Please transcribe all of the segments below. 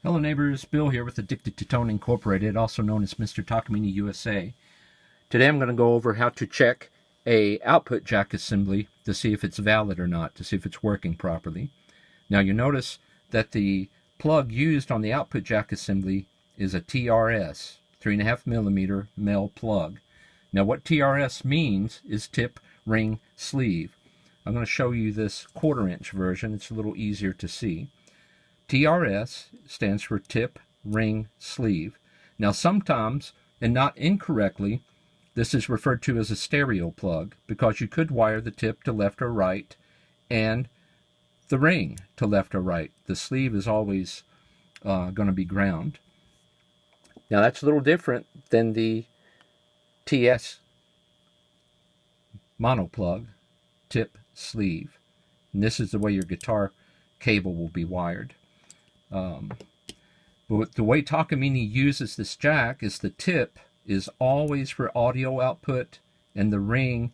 Hello neighbors, Bill here with Addicted to Tone Incorporated, also known as Mr. Takamine USA. Today I'm going to go over how to check a output jack assembly to see if it's valid or not, to see if it's working properly. Now you notice that the plug used on the output jack assembly is a TRS, 3.5mm male plug. Now what TRS means is tip, ring, sleeve. I'm going to show you this 1/4" version. It's a little easier to see. TRS stands for tip, ring, sleeve. Now sometimes, and not incorrectly, this is referred to as a stereo plug because you could wire the tip to left or right and the ring to left or right. The sleeve is always going to be ground. Now that's a little different than the TS mono plug, tip, sleeve. And this is the way your guitar cable will be wired. But the way Takamine uses this jack is the tip is always for audio output and the ring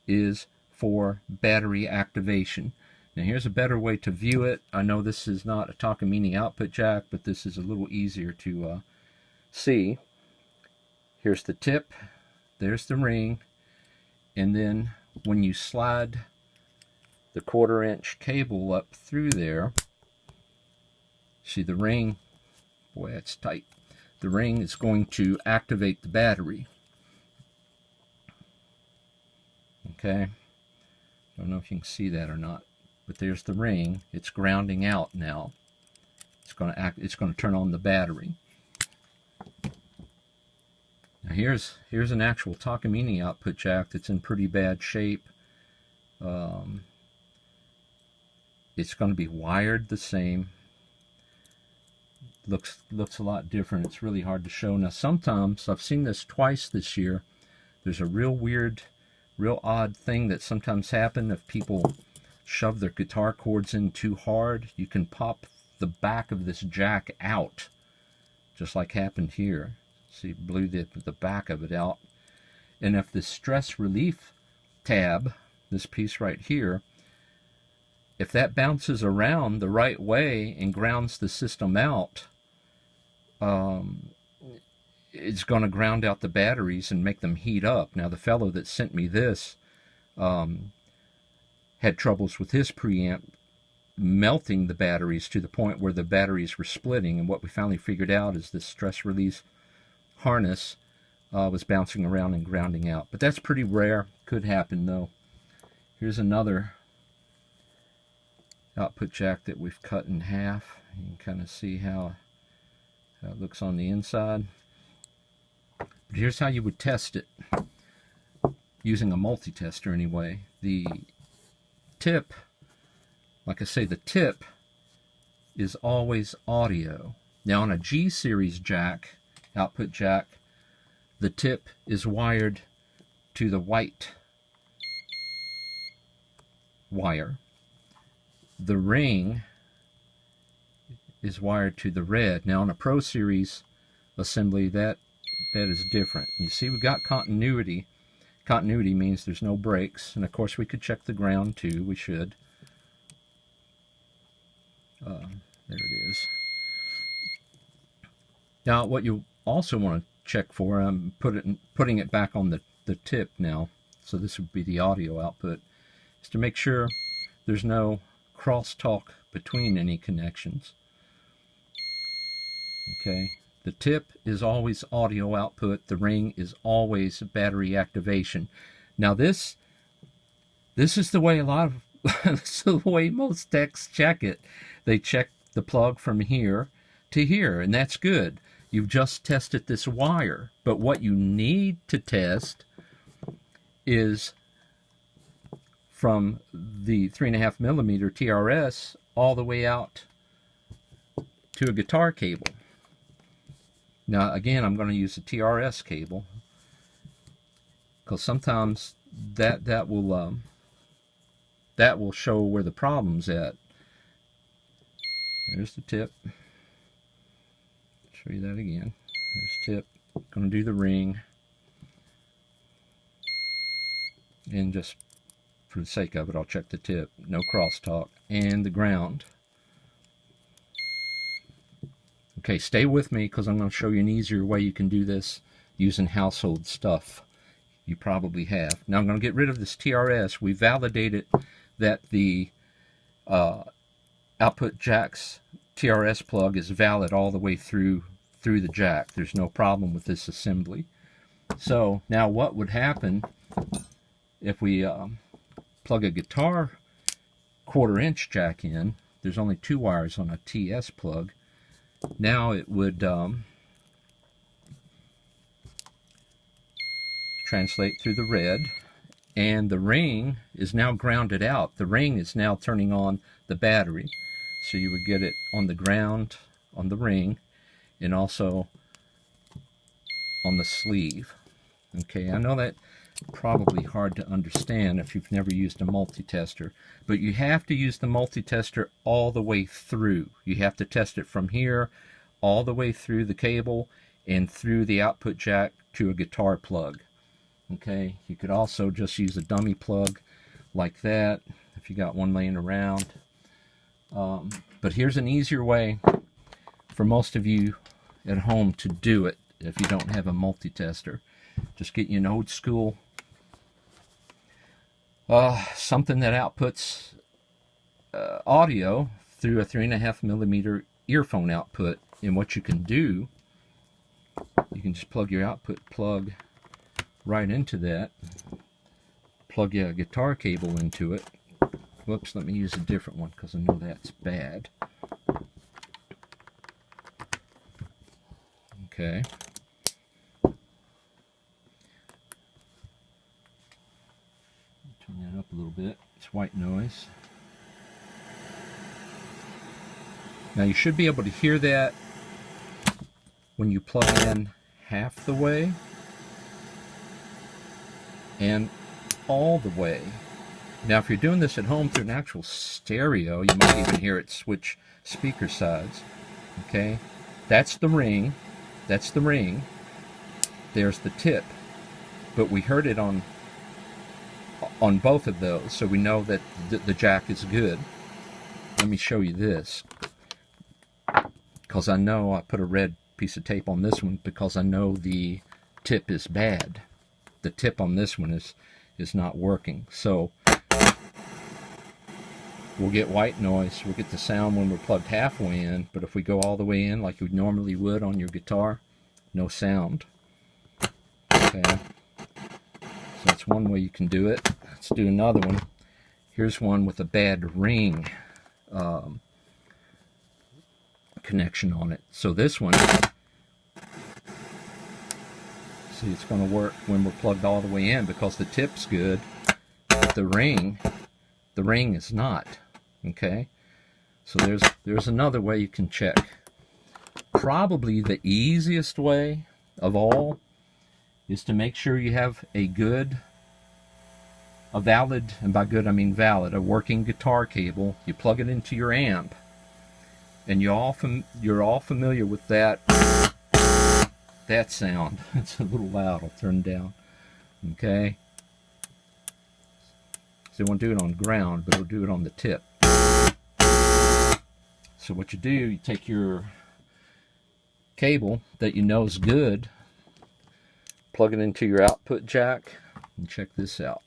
is for battery activation. Now here's a better way to view it. I know this is not a Takamine output jack, but this is a little easier to see. Here's the tip, there's the ring, and then when you slide the 1/4" cable up through there, see the ring, boy that's tight, the ring is going to activate the battery. Okay, don't know if you can see that or not, but there's the ring. It's grounding out now. It's going to turn on the battery. Now here's an actual Takamine output jack that's in pretty bad shape. It's going to be wired the same. Looks a lot different. It's really hard to show. Now sometimes, I've seen this twice this year, there's a real weird, real odd thing that sometimes happens if people shove their guitar cords in too hard. You can pop the back of this jack out, just like happened here. See, blew the back of it out. And if the stress relief tab, this piece right here, if that bounces around the right way and grounds the system out, it's going to ground out the batteries and make them heat up. Now the fellow that sent me this had troubles with his preamp melting the batteries to the point where the batteries were splitting, and what we finally figured out is this stress release harness was bouncing around and grounding out. But that's pretty rare. Could happen though. Here's another output jack that we've cut in half. You can kind of see how it looks on the inside. But here's how you would test it, using a multi-tester anyway. The tip, like I say, the tip is always audio. Now on a G series jack, output jack, the tip is wired to the white wire. The ring is wired to the red. Now on a Pro Series assembly, that is different. You see, we got continuity. Continuity means there's no breaks, and of course we could check the ground too. We should. There it is. Now what you also want to check for, I'm putting it back on the tip now, so this would be the audio output, is to make sure there's no crosstalk between any connections. Okay, the tip is always audio output, the ring is always battery activation. Now this is the way this is the way most techs check it. They check the plug from here to here, and that's good. You've just tested this wire, but what you need to test is from the 3.5mm TRS all the way out to a guitar cable. Now again, I'm going to use a TRS cable because sometimes that will show where the problem's at. There's the tip. Show you that again. There's tip. Going to do the ring, and just for the sake of it, I'll check the tip. No crosstalk, and the ground. Okay, stay with me because I'm going to show you an easier way you can do this using household stuff you probably have. Now I'm going to get rid of this TRS. We validated that the output jack's TRS plug is valid all the way through the jack. There's no problem with this assembly. So now what would happen if we plug a guitar 1/4" jack in? There's only 2 wires on a TS plug. Now it would translate through the red, and the ring is now grounded out. The ring is now turning on the battery. So you would get it on the ground, on the ring, and also on the sleeve. Okay, I know that's probably hard to understand if you've never used a multi-tester, but you have to use the multi-tester all the way through. You have to test it from here all the way through the cable and through the output jack to a guitar plug. Okay, you could also just use a dummy plug like that if you got one laying around. But here's an easier way for most of you at home to do it if you don't have a multi-tester. Just get you an old school something that outputs audio through a 3.5mm earphone output. And what you can do, you can just plug your output plug right into that, plug your guitar cable into it. Whoops, let me use a different one because I know that's bad. Okay. Turn that up a little bit. It's white noise. Now you should be able to hear that when you plug in half the way and all the way. Now if you're doing this at home through an actual stereo, you might even hear it switch speaker sides. Okay, that's the ring. That's the ring. There's the tip. But we heard it on both of those, so we know that the jack is good. Let me show you this, because I know I put a red piece of tape on this one because I know the tip is bad. The tip on this one is not working. So we'll get white noise. We'll get the sound when we're plugged halfway in, but if we go all the way in like you normally would on your guitar, no sound. Okay, so that's one way you can do it. Let's do another one. Here's one with a bad ring connection on it. So this one, see, it's going to work when we're plugged all the way in because the tip's good, but the ring is not. Okay, so there's another way you can check. Probably the easiest way of all is to make sure you have a valid, and by good I mean valid, a working guitar cable. You plug it into your amp, and you're all familiar with that sound. It's a little loud. I'll turn it down. Okay, so it won't do it on ground, but it'll do it on the tip. So what you do, you take your cable that you know is good, plug it into your output jack, and check this out.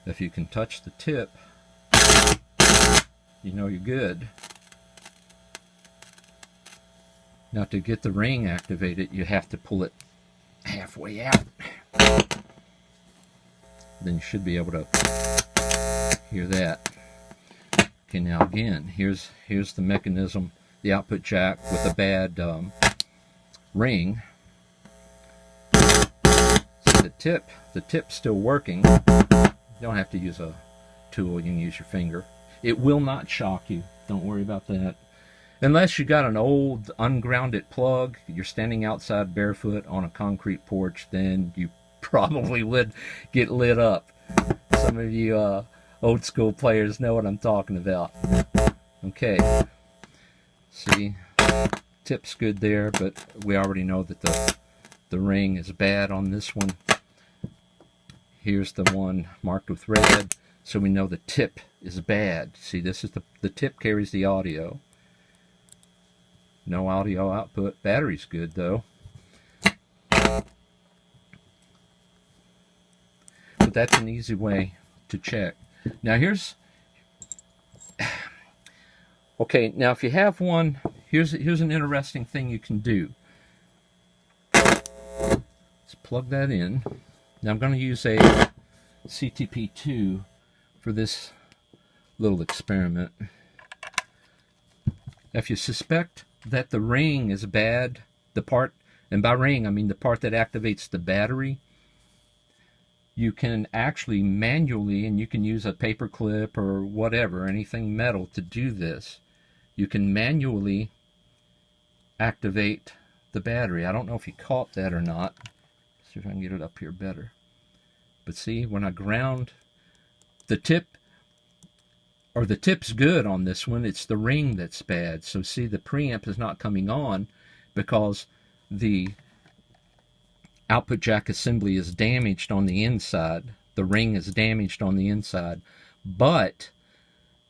If you can touch the tip, you know you're good. Now to get the ring activated, you have to pull it halfway out. Then you should be able to hear that. Okay, now again, here's the mechanism, the output jack with a bad ring. So the tip's still working. You don't have to use a tool, you can use your finger. It will not shock you, don't worry about that. Unless you got an old ungrounded plug, you're standing outside barefoot on a concrete porch, then you probably would get lit up. Some of you old school players know what I'm talking about. Okay, see, tip's good there, but we already know that the ring is bad on this one. Here's the one marked with red. so we know the tip is bad. See, this is the tip carries the audio. No audio output. Battery's good though. But that's an easy way to check. Now okay, now if you have one, here's an interesting thing you can do. Let's plug that in. Now I'm going to use a CTP2 for this little experiment. If you suspect that the ring is bad, the part, and by ring I mean the part that activates the battery, you can actually manually, and you can use a paper clip or whatever, anything metal to do this. You can manually activate the battery. I don't know if you caught that or not. Let's see if I can get it up here better. But see, when I ground the tip, or the tip's good on this one, it's the ring that's bad. So see, the preamp is not coming on because the output jack assembly is damaged on the inside. The ring is damaged on the inside. But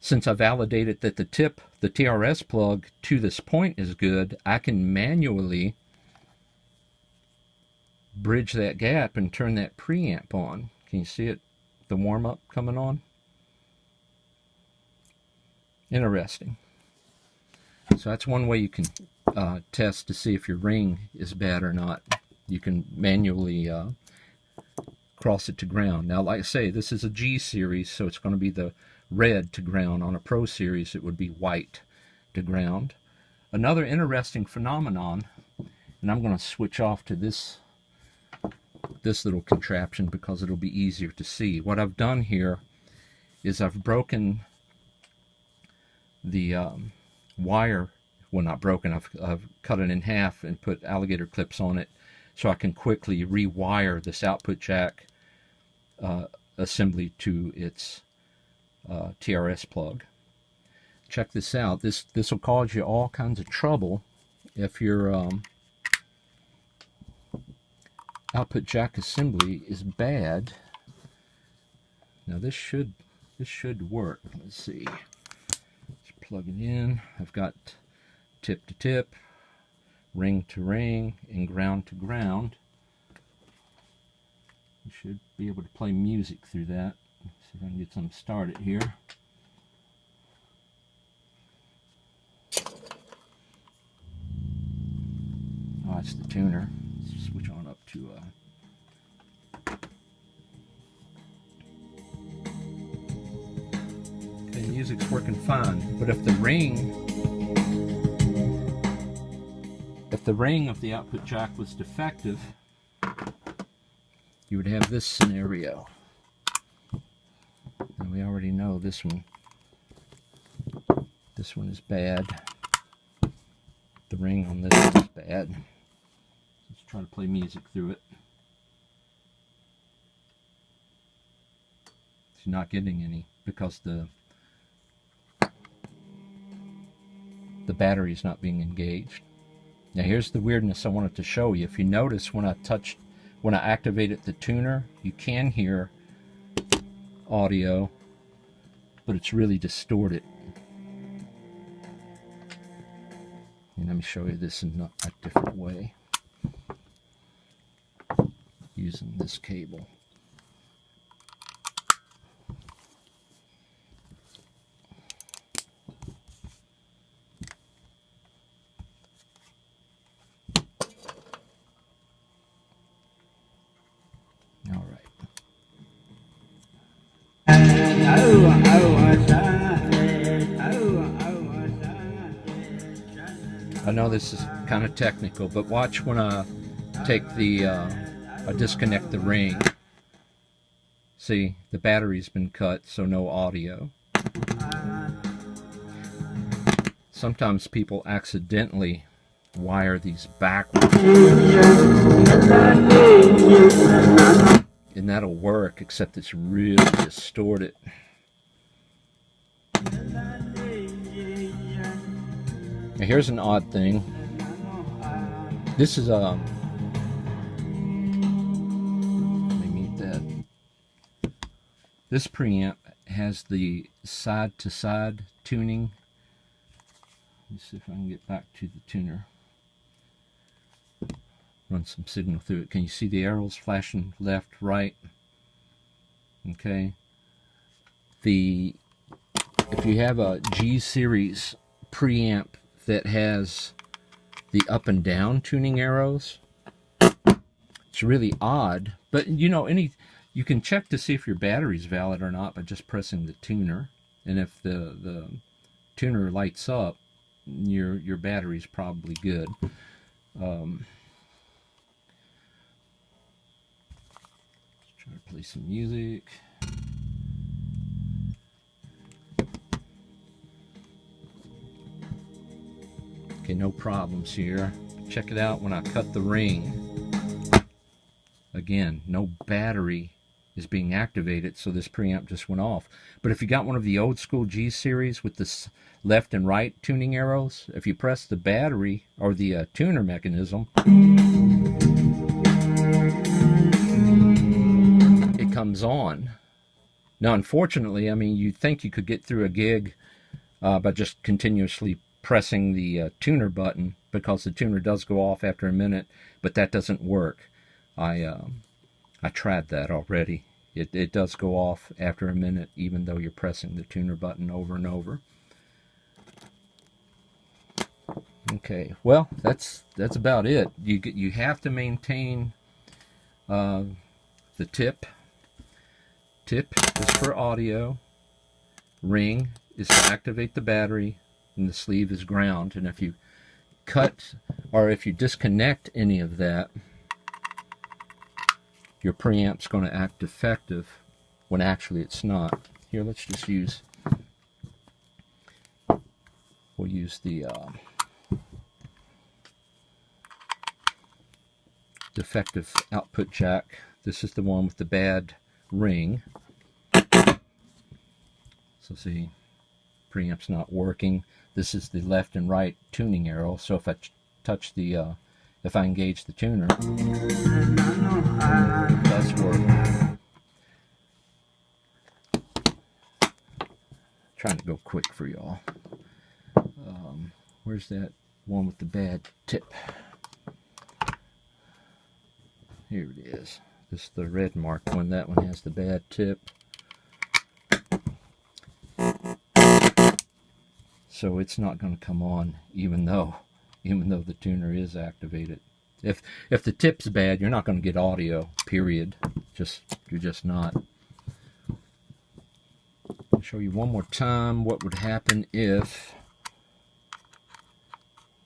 since I validated that the tip, the TRS plug to this point is good, I can manually bridge that gap and turn that preamp on. Can you see it? The warm-up coming on? Interesting. So that's one way you can test to see if your ring is bad or not. You can manually cross it to ground. Now, like I say, this is a G series, so it's going to be the red to ground. On a Pro series, it would be white to ground. Another interesting phenomenon, and I'm going to switch off to this little contraption because it'll be easier to see. What I've done here is I've broken the wire. Well, not broken, I've cut it in half and put alligator clips on it so I can quickly rewire this output jack assembly to its TRS plug. Check this out. This will cause you all kinds of trouble if your output jack assembly is bad. Now this should work. Let's see. Let's plug it in. I've got tip to tip, ring to ring, and ground to ground. You should be able to play music through that. Let's see if I can get something started here. Oh, that's the tuner. Let's switch on up to okay, music's working fine. But if the ring of the output jack was defective, you would have this scenario. And we already know this one is bad. The ring on this one is bad. Let's try to play music through it. It's not getting any because the battery is not being engaged. Now here's the weirdness I wanted to show you. If you notice, when I activated the tuner, you can hear audio, but it's really distorted. And let me show you this in a different way using this cable. All right. I know this is kind of technical, but watch when I take I disconnect the ring. See, the battery's been cut, so no audio. Sometimes people accidentally wire these backwards. And that'll work, except it's really distorted. Now here's an odd thing. This is let me mute that. This preamp has the side-to-side tuning. Let's see if I can get back to the tuner. Run some signal through it. Can you see the arrows flashing left, right? Okay. If you have a G series preamp that has the up and down tuning arrows, it's really odd. But you know, you can check to see if your battery's valid or not by just pressing the tuner. And if the tuner lights up, your battery's probably good. Let's try to play some music. Okay, no problems here. Check it out when I cut the ring. Again, no battery is being activated, so this preamp just went off. But if you got one of the old school G series with the left and right tuning arrows, if you press the battery or the tuner mechanism, it comes on. Now, unfortunately, I mean, you'd think you could get through a gig by just continuously pressing the tuner button, because the tuner does go off after a minute, but that doesn't work. I tried that already. It does go off after a minute, even though you're pressing the tuner button over and over. Okay, well, that's about it. You have to maintain the tip. Tip is for audio. Ring is to activate the battery, and the sleeve is ground. And if you cut or if you disconnect any of that, your preamp's going to act defective when actually it's not. Here, let's just use, we'll use the defective output jack. This is the one with the bad ring. So see, preamp's not working. This is the left and right tuning arrow. So if I touch the, if I engage the tuner, it does work. Trying to go quick for y'all. Where's that one with the bad tip? Here it is. This is the red marked one. That one has the bad tip. So it's not going to come on, even though the tuner is activated. If the tip's bad, you're not going to get audio. Period. You're just not. I'll show you one more time what would happen if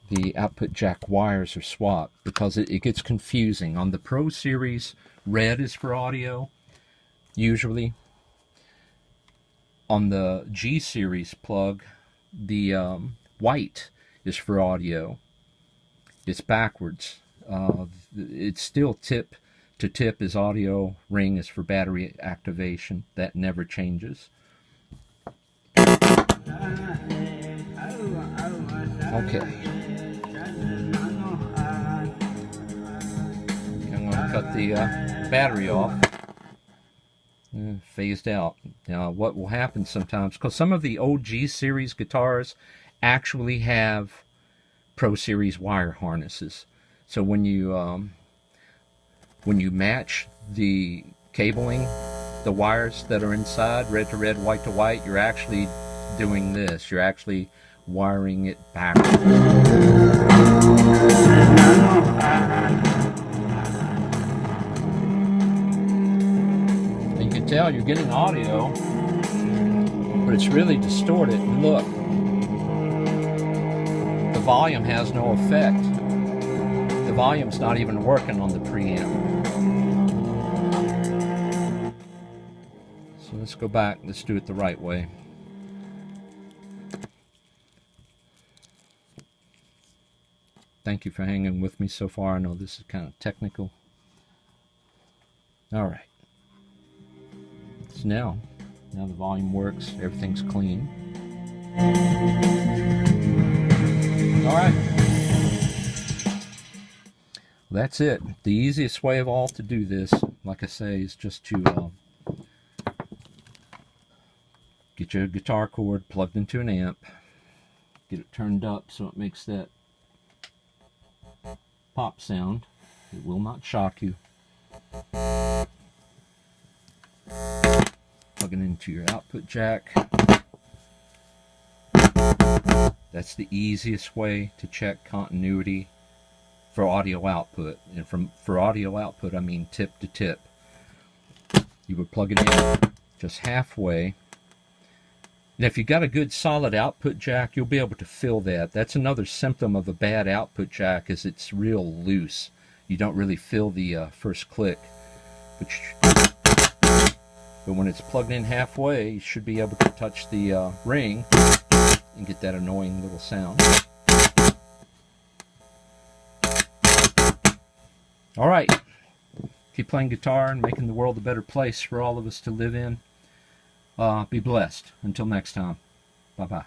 the output jack wires are swapped, because it gets confusing. On the Pro Series, red is for audio, usually. On the G Series plug, the white is for audio. It's backwards. It's still tip to tip is audio, ring is for battery activation. That never changes. Okay. I'm going to cut the battery off. Phased out. Now, what will happen sometimes, because some of the old G Series guitars actually have Pro Series wire harnesses. So when you match the cabling, the wires that are inside, red to red, white to white, you're actually doing this. You're actually wiring it backwards. You can tell you're getting audio, but it's really distorted. And look, the volume has no effect. The volume's not even working on the preamp. So let's go back. Let's do it the right way. Thank you for hanging with me so far. I know this is kind of technical. All right. So now the volume works. Everything's clean. All right. Well, that's it. The easiest way of all to do this, like I say, is just to Get your guitar cord plugged into an amp. Get it turned up so it makes that pop sound. It will not shock you. Plug it into your output jack. That's the easiest way to check continuity for audio output. And for audio output, I mean tip to tip. You would plug it in just halfway. And if you got a good solid output jack, you'll be able to feel that. That's another symptom of a bad output jack, is it's real loose. You don't really feel the first click. But when it's plugged in halfway, you should be able to touch the ring and get that annoying little sound. Alright, keep playing guitar and making the world a better place for all of us to live in. Be blessed. Until next time. Bye-bye.